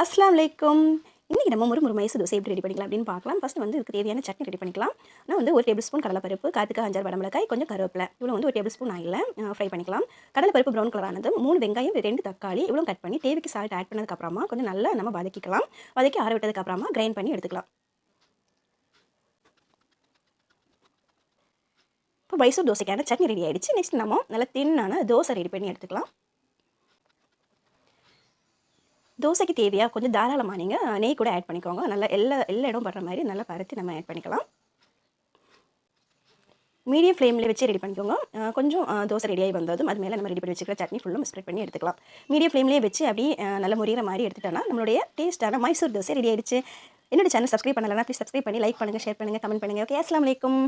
அஸ்ஸலாமு அலைக்கும். இன்றைக்கி நம்ம ஒரு மைசூர் தோசை எப்படி ரெடி பண்ணிக்கலாம் அப்படின்னு பார்க்கலாம். ஃபஸ்ட்டு வந்து இதுக்கு தேவையான சட்னி ரெடி பண்ணிக்கலாம். நான் வந்து 1 டேபிள் ஸ்பூன் கடலைப்பருப்பு, காத்துக்கு 5 வரமிளகாய், கொஞ்சம் கருவேப்பிலை, இவ்வளோ வந்து 1 டேபிள் ஸ்பூன் ஆயிலில் ஃப்ரை பண்ணிக்கலாம். கடலைப்பருப்பு ப்ரௌன் கலர் ஆனதும் 3 வெங்காயம், 2 தக்காளி இவ்வளோ கட் பண்ணி தேவைக்கு சால்ட் ஆட் பண்ணதுக்கப்புறமா கொஞ்சம் நல்லா நம்ம வதக்கிக்கலாம். வதக்கி ஆற விட்டதுக்கப்புறமா கிரைண்ட் பண்ணி எடுத்துக்கலாம். இப்போ மைசூர் தோசைக்கான சட்னி ரெடி ஆகிடுச்சு. நெக்ஸ்ட் நம்ம நல்லா தின்னான தோசை ரெடி பண்ணி எடுத்துக்கலாம். தோசைக்கு தேவையாக கொஞ்சம் தாராளமாக நீங்கள் நெய் கூட ஆட் பண்ணிக்கோங்க. நல்லா எல்லா இடம் படுற மாதிரி நல்லா பருத்தி நம்ம ஆட் பண்ணிக்கலாம். மீடியம் ஃப்ளேமில் வச்சு ரெடி பண்ணிக்கோங்க. கொஞ்சம் தோசை ரெடியாகி வந்ததும் அது மேலே நம்ம ரெடி பண்ணி வச்சுக்கிற சட்னி ஃபுல்லும் ஸ்ப்ரெட் பண்ணி எடுத்துக்கலாம். மீடியம் ஃப்ளேம்லேயே வச்சு அப்படியே நல்லா முறிகிற மாதிரி எடுத்துட்டோன்னா நம்மளுடைய டேஸ்ட்டான மைசூர் தோசை ரெடி ஆகிடுச்சு. என்னோட சேனல் சப்ஸ்கிரைப் பண்ணலைன்னா ப்ளீஸ் சப்ஸ்கிரைப் பண்ணி லைக் பண்ணுங்கள், ஷேர் பண்ணுங்கள், கமெண்ட் பண்ணுங்கள். ஓகே, அஸ்ஸலாமு அலைக்கும்.